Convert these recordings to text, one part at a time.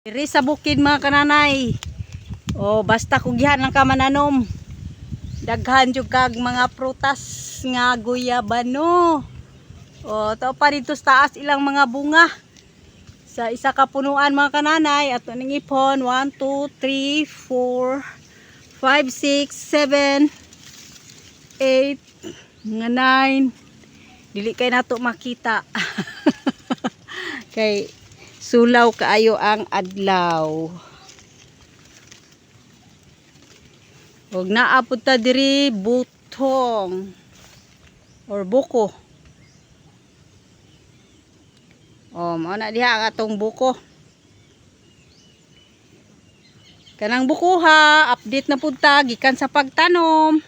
Diri sa bukid mga kananay. O basta kugihan lang ka mananom. Daghan jud kag mga prutas nga guyabano. O to pa dito sa taas ilang mga bunga. Sa isa ka punuan mga kananay ato ning ipon 1 2 3 4 5 6 7 8 nga 9. Dili kay nato makita. Kay sulaw kaayo ang adlaw. Huwag naapod ta diri butong or buko. O, mao na diha ang atong buko. Kanang buko ha, update na pud ta gikan sa pagtanom.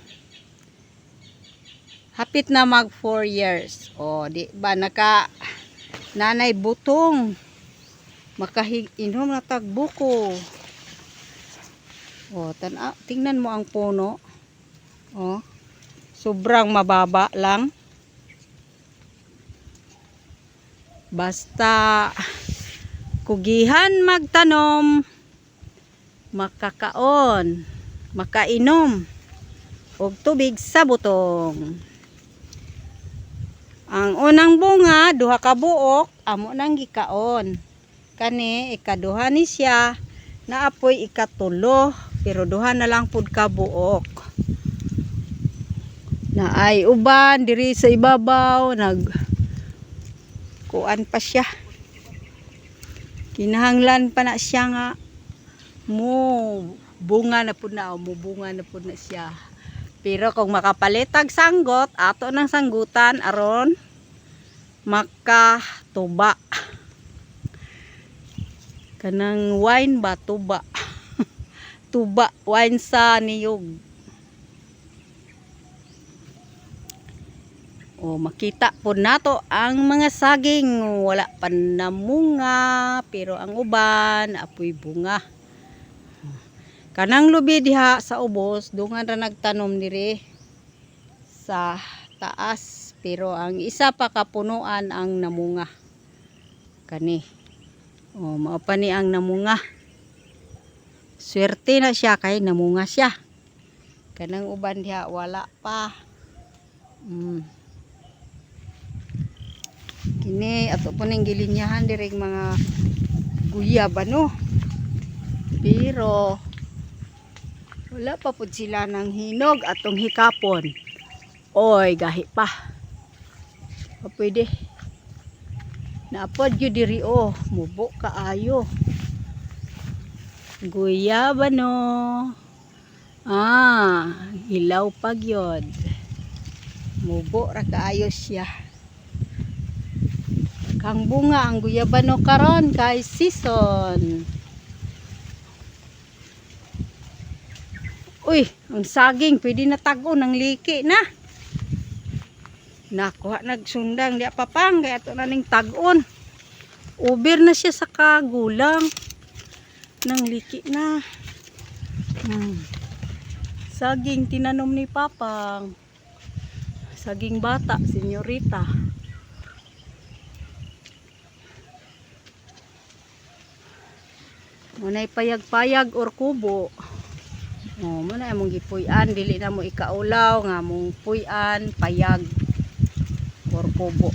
Hapit na mag 4 years. O, di ba naka nanay butong. Makahinom na tag buko. O, tingnan mo ang puno. O, sobrang mababa lang. Basta kugihan magtanom, makakaon, makainom og tubig sa butong. Ang unang bunga, duha ka buok, amo nang gikaon. Kani ikaduha ni siya, naapoy ikatulo, pero duha na lang pud ka buok. Na ay uban diri sa ibabaw kuan pa siya. Kinahanglan pa na siya nga bunga na pud na, bunga na pud na siya. Pero kung makapalitag sanggot, ato nang sanggutan aron makatuba. Kanang wine ba tuba? Tuba wine sa niyog. O makita po nato ang mga saging wala pa namunga pero ang uban apoy bunga. Kanang lubi diha sa ubos dungan ra nagtanom diri sa taas pero ang isa pa kapunuan ang namunga. Kani. O mao pa ni ang namunga. Swerte na siya kay namunga siya. Kanang uban diha wala pa. Kini ato po ning gilinyahan direng mga guyabano. Pero wala pa pud sila ng hinog atong hikapon. Oy, gahi pa. Pwede. Naapod gyud diri mubo kaayo. Guyabano. Hilaw pa gyud. Mubo ra kaayo siya. Kang bunga ang guyabano karon kay season. Uy, ang saging pwede na tag-on ang liki na. Nakuha nagsundang di papang kaya ato na ning tag-on. Uber na siya sa kagulang. Nang liki na. Saging tinanom ni papang. Saging bata, senyorita. Munay payag-payag or kubo. Muna among gipuy-an, dili na mo ikaulaw nga mong puy-an, payag or kubo.